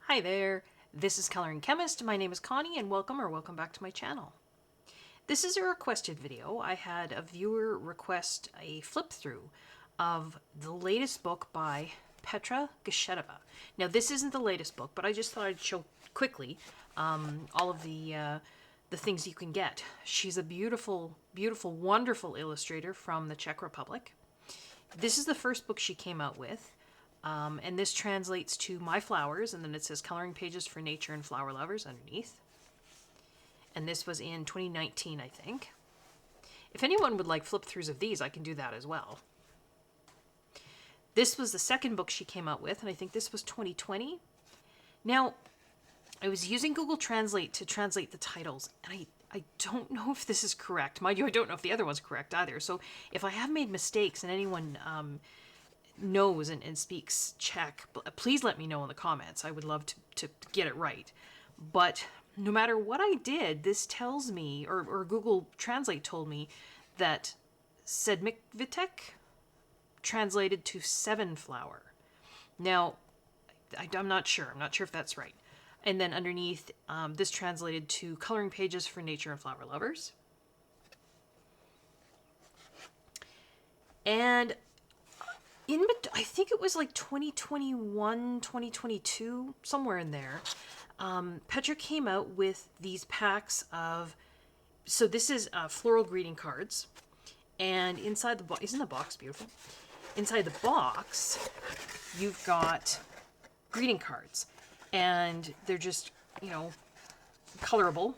Hi there, this is Coloring Chemist. My name is Connie and welcome back to my channel. This is a requested video. I had a viewer request a flip through of the latest book by Petra Gescheidtová. Now this isn't the latest book, but I just thought I'd show quickly all of the things you can get. She's a beautiful, wonderful illustrator from the Czech Republic. This is the first book she came out with. And this translates to My Flowers, and then it says Coloring Pages for Nature and Flower Lovers underneath. And this was in 2019, I think. If anyone would like flip-throughs of these, I can do that as well. This was the second book she came out with, and I think this was 2020. Now, I was using Google Translate to translate the titles, and I don't know if this is correct. Mind you, I don't know if the other one's correct either. So if I have made mistakes and anyone knows and speaks Czech, please let me know in the comments. I would love to get it right. But no matter what I did, this tells me, or Google Translate told me, that sedmikvitek translated to seven flower. Now, I'm not sure. I'm not sure if that's right. And then underneath, this translated to Coloring Pages for Nature and Flower Lovers. And I think it was like 2021, 2022, somewhere in there, Petra came out with these packs of, so this is floral greeting cards, and inside the box, isn't the box beautiful? Inside the box, you've got greeting cards, and they're just, you know, colorable.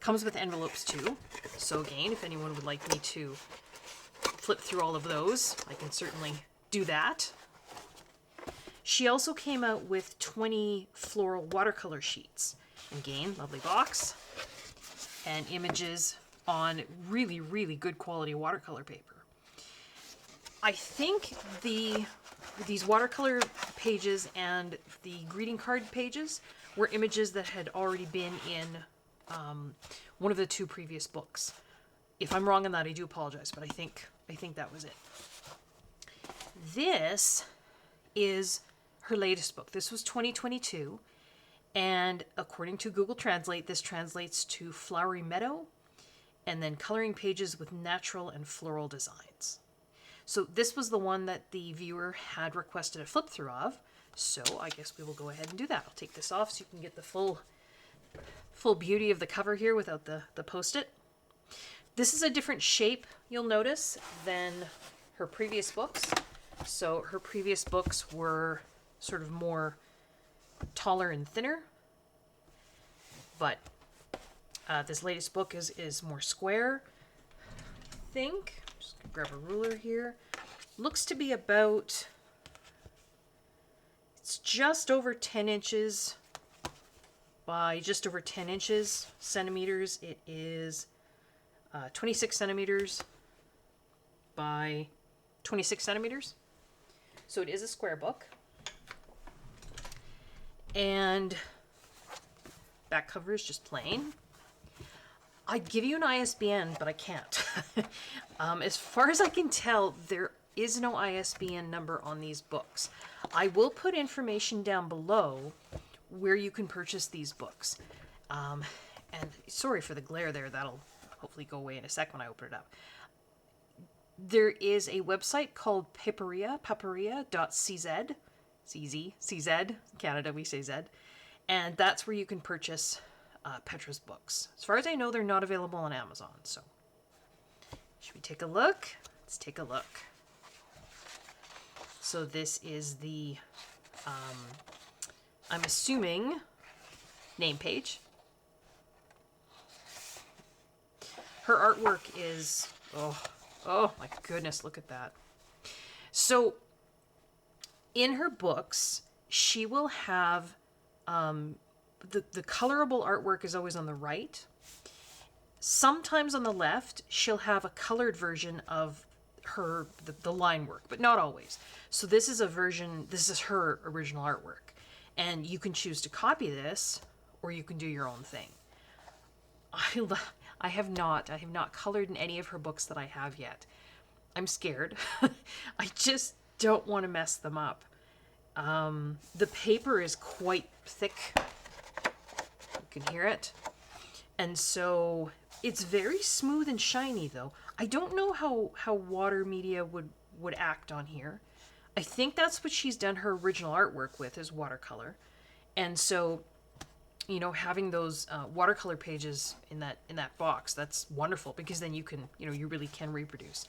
Comes with envelopes too, so again, if anyone would like me to flip through all of those, I can certainly do that. She also came out with 20 floral watercolor sheets. Again, lovely box. And images on really, really good quality watercolor paper. I think these watercolor pages and the greeting card pages were images that had already been in one of the two previous books. If I'm wrong on that, I do apologize, but I think that was it. This is her latest book. This was 2022, and according to Google Translate, this translates to Flowery Meadow, and then Coloring Pages with Natural and Floral Designs. So this was the one that the viewer had requested a flip through of, so I guess we will go ahead and do that. I'll take this off so you can get the full beauty of the cover here without the post-it. This is a different shape, you'll notice, than her previous books. So her previous books were sort of more taller and thinner, but this latest book is more square, I think. Just gonna grab a ruler here. Looks to be about, it's just over 10 inches by just over 10 inches, centimeters. It is 26 centimeters by 26 centimeters. So it is a square book. And back cover is just plain. I'd give you an ISBN, but I can't. As far as I can tell, there is no ISBN number on these books. I will put information down below where you can purchase these books. And sorry for the glare there, that'll hopefully go away in a sec when I open it up. There is a website called paperia.cz, CZ, Canada we say Z, and that's where you can purchase Petra's books. As far as I know, they're not available on Amazon, so should we take a look? Let's take a look. So this is the, I'm assuming, name page. Her artwork is, oh my goodness, look at that. So in her books, she will have, the colorable artwork is always on the right. Sometimes on the left, she'll have a colored version of the line work, but not always. So this is her original artwork. And you can choose to copy this, or you can do your own thing. I have not colored in any of her books that I have yet. I'm scared. I just don't want to mess them up. The paper is quite thick. You can hear it. And so it's very smooth and shiny though. I don't know how water media would act on here. I think that's what she's done her original artwork with, is watercolor. And so, you know, having those watercolor pages in that box, that's wonderful, because then you can, you know, you really can reproduce.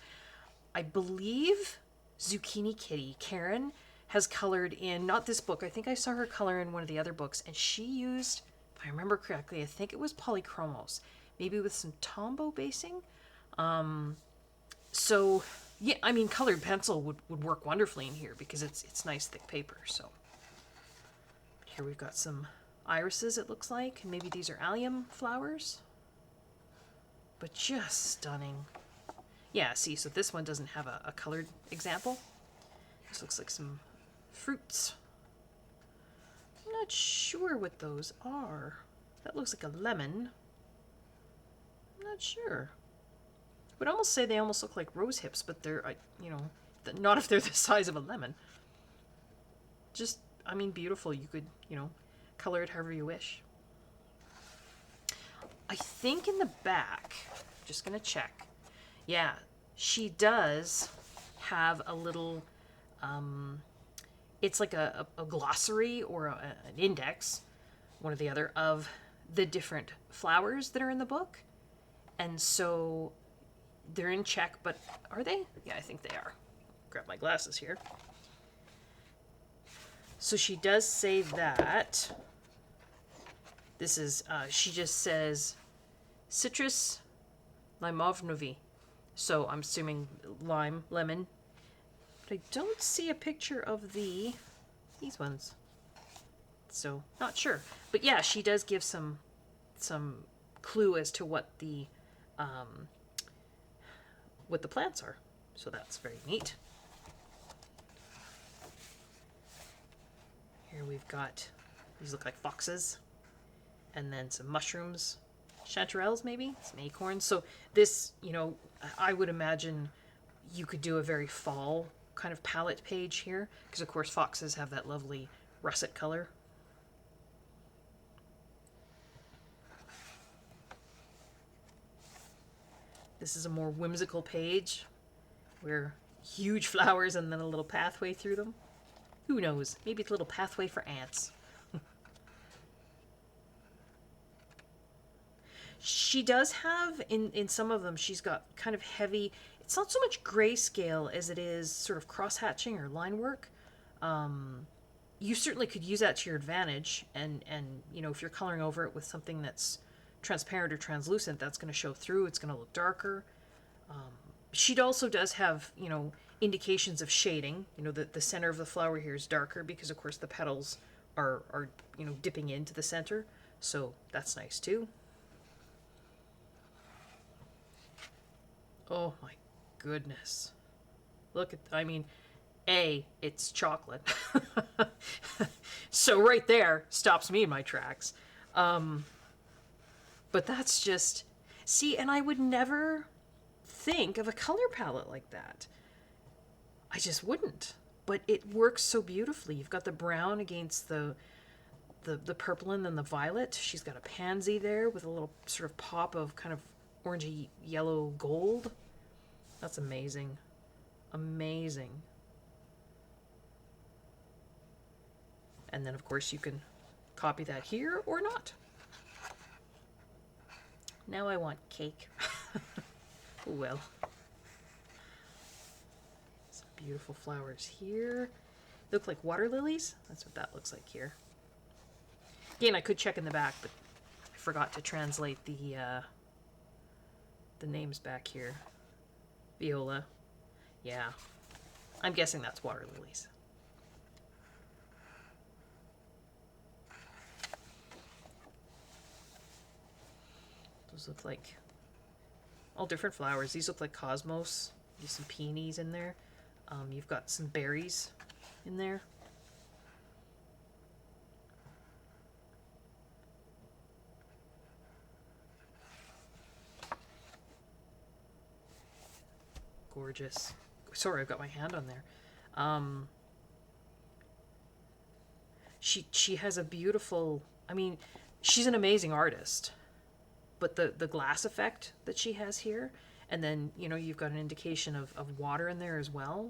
I believe Zucchini Kitty, Karen, has colored in, not this book, I think I saw her color in one of the other books, and she used, if I remember correctly, I think it was polychromos, maybe with some Tombow basing. So yeah, I mean, colored pencil would work wonderfully in here because it's nice thick paper. So here we've got some irises, it looks like, and maybe these are allium flowers, but just stunning. Yeah, see, so this one doesn't have a colored example. This looks like some fruits. I'm not sure what those are. That looks like a lemon. I'm not sure. I would almost say they almost look like rose hips, but they're, you know, not if they're the size of a lemon. Just, I mean, beautiful. You could, you know, color it however you wish. I think in the back, just gonna check. Yeah, she does have a little, it's like a glossary or an index, one or the other, of the different flowers that are in the book. And so they're in Czech, but are they? Yeah, I think they are. Grab my glasses here. So she does say that this is, she just says citrus limovnovi. So I'm assuming lime, lemon. But I don't see a picture of these ones. So not sure. But yeah, she does give some clue as to what the plants are. So that's very neat. Here we've got, these look like foxes, and then some mushrooms, chanterelles maybe, some acorns. So this, you know, I would imagine you could do a very fall kind of palette page here, because of course foxes have that lovely russet color. This is a more whimsical page where huge flowers and then a little pathway through them. Who knows? Maybe it's a little pathway for ants. She does have, in some of them, she's got kind of heavy, it's not so much grayscale as it is sort of cross-hatching or line work. You certainly could use that to your advantage, and you know, if you're coloring over it with something that's transparent or translucent, that's going to show through, it's going to look darker. She also does have, you know, indications of shading. You know, the center of the flower here is darker because, of course, the petals are you know, dipping into the center. So that's nice, too. Oh, my goodness. Look at, I mean, it's chocolate. So right there stops me in my tracks. But that's just, see, and I would never think of a color palette like that. I just wouldn't. But it works so beautifully. You've got the brown against the purple and then the violet. She's got a pansy there with a little sort of pop of kind of orangey yellow gold. That's amazing. Amazing. And then, of course, you can copy that here or not. Now I want cake. Oh, well. Some beautiful flowers here. They look like water lilies. That's what that looks like here. Again, I could check in the back, but I forgot to translate the names back here. Viola. Yeah. I'm guessing that's water lilies. Those look like all different flowers. These look like cosmos. There's some peonies in there. You've got some berries in there. Gorgeous. Sorry, I've got my hand on there. she has a beautiful, I mean, she's an amazing artist, but the glass effect that she has here, and then, you know, you've got an indication of water in there as well.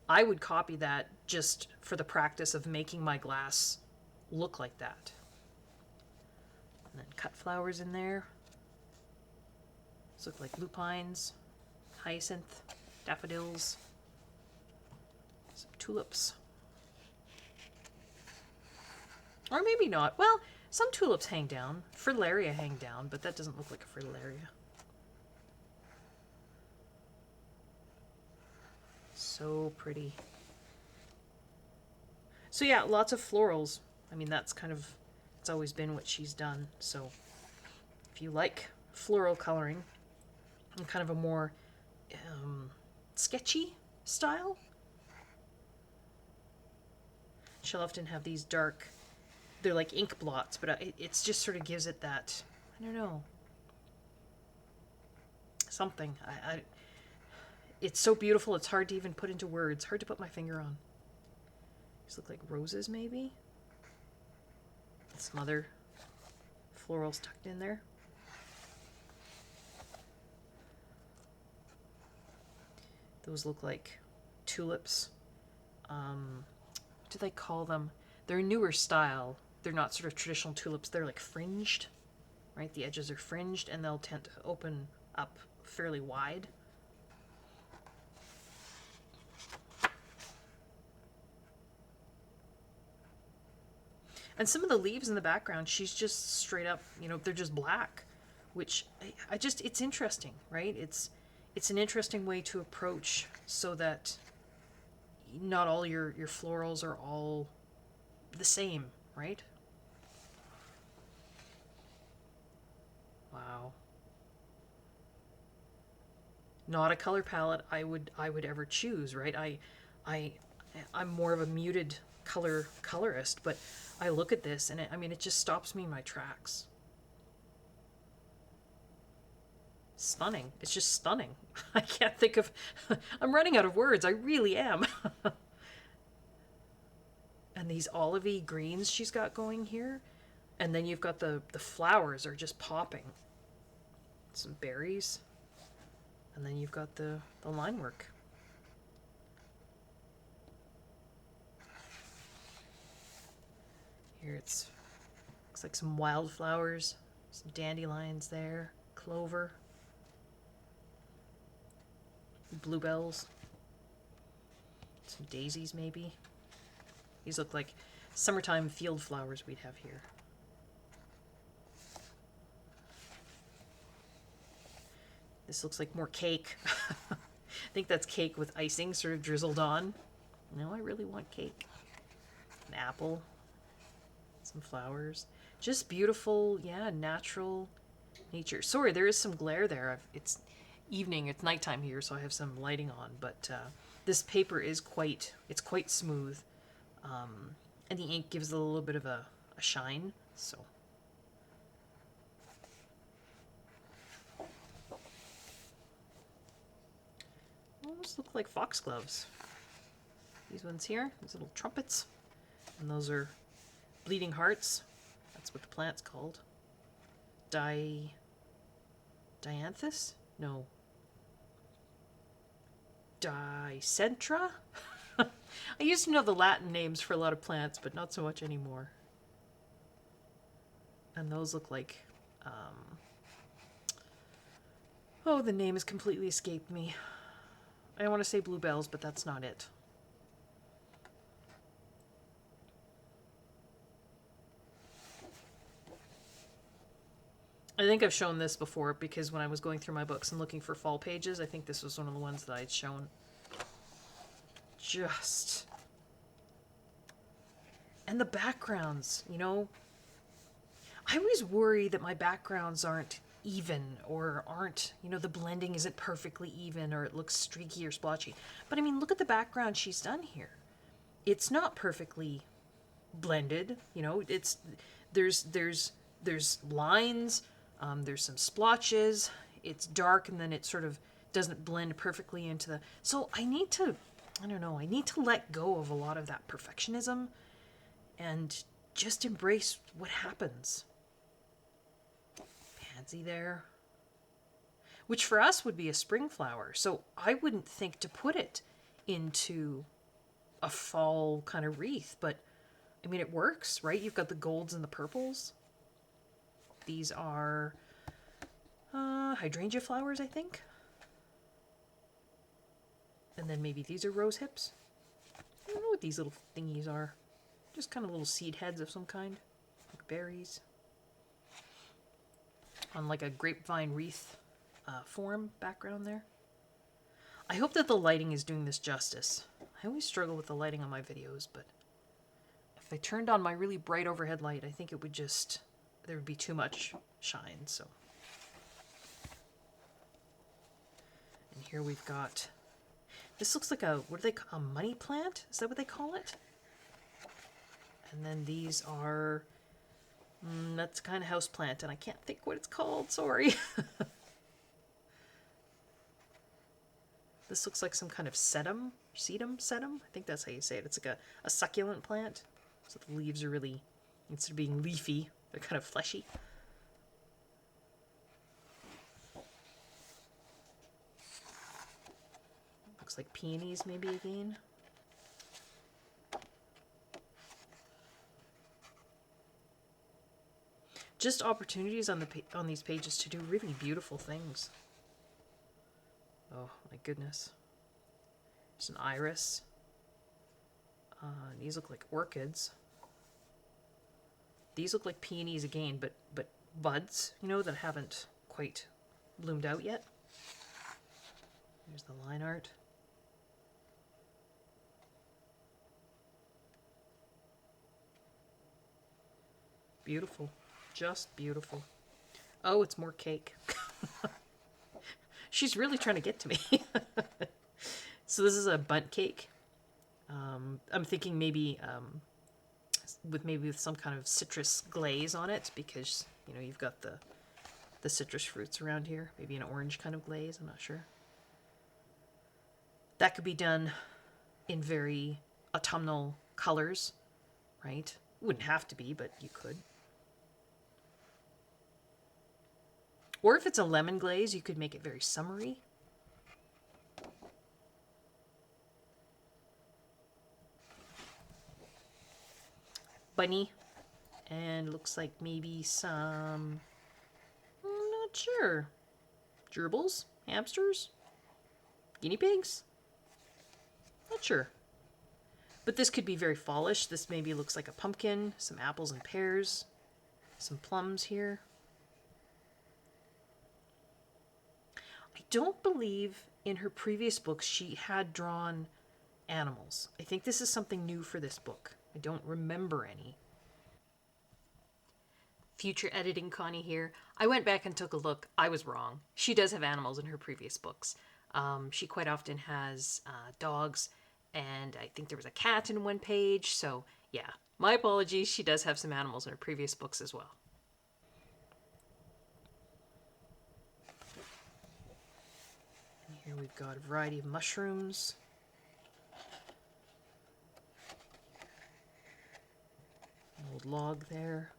I would copy that just for the practice of making my glass look like that. And then cut flowers in there. These look like lupines, hyacinth, daffodils, some tulips. Or maybe not. Well, some tulips hang down. Fritillaria hang down, but that doesn't look like a fritillaria. So pretty. So yeah, lots of florals. I mean, that's kind of, it's always been what she's done. So if you like floral coloring and kind of a more sketchy style, she'll often have these dark, they're like ink blots, but it's just sort of gives it that, I don't know, something. It's so beautiful, it's hard to even put into words, hard to put my finger on. These look like roses, maybe? Some other florals tucked in there. Those look like tulips. What do they call them? They're a newer style. They're not sort of traditional tulips. They're like fringed, right? The edges are fringed, and they'll tend to open up fairly wide. And some of the leaves in the background, she's just straight up, you know, they're just black, which I just, it's interesting, right? It's an interesting way to approach so that not all your florals are all the same, right? Wow. Not a color palette I would ever choose, right? I'm more of a muted colorist, but I look at this and I mean, it just stops me in my tracks. Stunning. It's just stunning. I can't think of, I'm running out of words. I really am. And these olivey greens she's got going here. And then you've got the flowers are just popping. Some berries. And then you've got the line work. Here it's, looks like some wildflowers, some dandelions there, clover, bluebells, some daisies maybe. These look like summertime field flowers we'd have here. This looks like more cake. I think that's cake with icing sort of drizzled on. No, I really want cake. An apple. Some flowers. Just beautiful, yeah, natural nature. Sorry, there is some glare there. It's evening, it's nighttime here, so I have some lighting on, but this paper is quite smooth. And the ink gives it a little bit of a shine, so. Those look like foxgloves. These ones here, these little trumpets, and those are bleeding hearts. That's what the plant's called. Dianthus? No. Dicentra? I used to know the Latin names for a lot of plants, but not so much anymore. And those look like, oh, the name has completely escaped me. I want to say bluebells, but that's not it. I think I've shown this before because when I was going through my books and looking for fall pages, I think this was one of the ones that I'd shown. Just. And the backgrounds, you know. I always worry that my backgrounds aren't even or aren't, you know, the blending isn't perfectly even or it looks streaky or splotchy. But I mean, look at the background she's done here. It's not perfectly blended, you know, it's, there's lines, there's some splotches, it's dark and then it sort of doesn't blend perfectly into the, so I need to I don't know, I need to let go of a lot of that perfectionism and just embrace what happens. Pansy there. Which for us would be a spring flower. So I wouldn't think to put it into a fall kind of wreath, but I mean, it works, right? You've got the golds and the purples. These are hydrangea flowers, I think. And then maybe these are rose hips. I don't know what these little thingies are. Just kind of little seed heads of some kind, like berries. On like a grapevine wreath form background there. I hope that the lighting is doing this justice. I always struggle with the lighting on my videos, but if I turned on my really bright overhead light, I think it would just, there would be too much shine, so. And here we've got, this looks like a, what do they call, a money plant? Is that what they call it? And then these are, that's kind of house plant, and I can't think what it's called, sorry. This looks like some kind of sedum. I think that's how you say it. It's like a succulent plant. So the leaves are really, instead of being leafy, they're kind of fleshy. Looks like peonies maybe again. Just opportunities on these pages to do really beautiful things. Oh my goodness. There's an iris. These look like orchids. These look like peonies again, but buds, you know, that haven't quite bloomed out yet. Here's the line art. Beautiful. Just beautiful. Oh, it's more cake. She's really trying to get to me. So this is a bundt cake. I'm thinking maybe with some kind of citrus glaze on it, because you know you've got the citrus fruits around here. Maybe an orange kind of glaze. I'm not sure. That could be done in very autumnal colors, right? Wouldn't have to be, but you could. Or if it's a lemon glaze, you could make it very summery. Bunny. And looks like maybe some, I'm not sure, gerbils, hamsters, guinea pigs? Not sure. But this could be very fallish. This maybe looks like a pumpkin, some apples and pears, some plums here. I don't believe in her previous books she had drawn animals. I think this is something new for this book. I don't remember any. Future editing Connie here. I went back and took a look. I was wrong. She does have animals in her previous books. She quite often has dogs, and I think there was a cat in one page. So yeah, my apologies. She does have some animals in her previous books as well. And here we've got a variety of mushrooms. An old log there.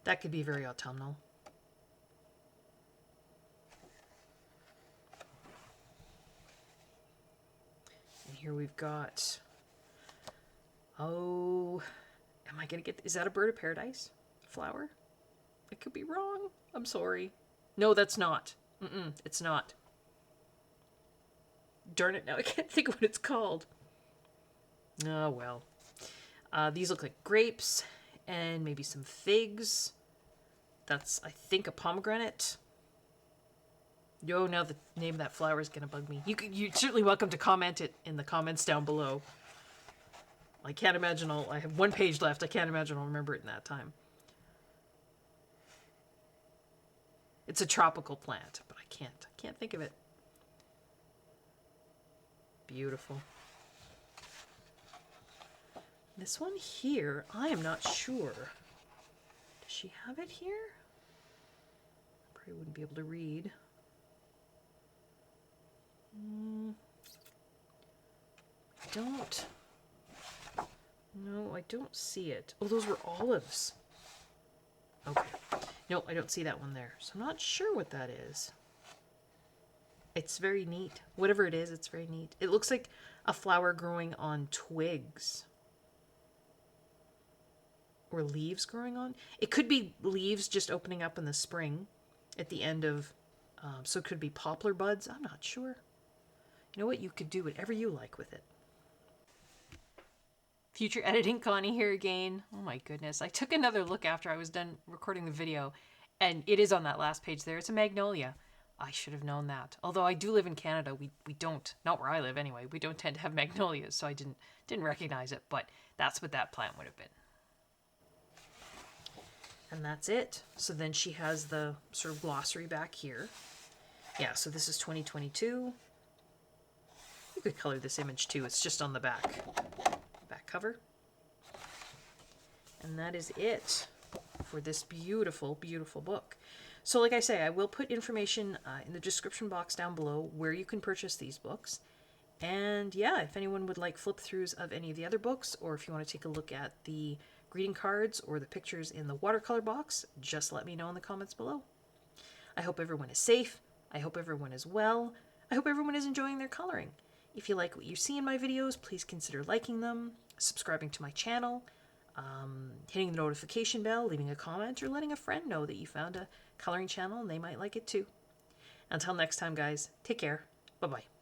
That could be very autumnal. And here we've got, oh, am I going to get, is that a bird of paradise flower? I could be wrong. I'm sorry. No, that's not. It's not. Darn it, now I can't think of what it's called. Oh, well. These look like grapes and maybe some figs. That's, I think, a pomegranate. Yo, now the name of that flower is going to bug me. You're certainly welcome to comment it in the comments down below. I can't imagine I have one page left. I can't imagine I'll remember it in that time. It's a tropical plant, but I can't think of it. Beautiful. This one here, I am not sure. Does she have it here? Probably wouldn't be able to read. don't... No, I don't see it. Oh, those were olives. Okay. No, I don't see that one there. So I'm not sure what that is. It's very neat. Whatever it is, it's very neat. It looks like a flower growing on twigs. Or leaves growing on. It could be leaves just opening up in the spring at the end of... so it could be poplar buds. I'm not sure. You know what? You could do whatever you like with it. Future editing Connie here again. Oh my goodness. I took another look after I was done recording the video, and it is on that last page there. It's a magnolia. I should have known that. Although I do live in Canada, we don't, not where I live anyway, we don't tend to have magnolias, so I didn't recognize it, but that's what that plant would have been. And that's it. So then she has the sort of glossary back here. Yeah, so this is 2022. You could color this image too. It's just on the back cover. And that is it for this beautiful, beautiful book. So like I say, I will put information in the description box down below where you can purchase these books. And yeah, if anyone would like flip-throughs of any of the other books, or if you want to take a look at the greeting cards or the pictures in the watercolor box, just let me know in the comments below. I hope everyone is safe. I hope everyone is well. I hope everyone is enjoying their coloring. If you like what you see in my videos, please consider liking them, subscribing to my channel, hitting the notification bell, leaving a comment, or letting a friend know that you found a coloring channel and they might like it too. Until next time, guys, take care. Bye-bye.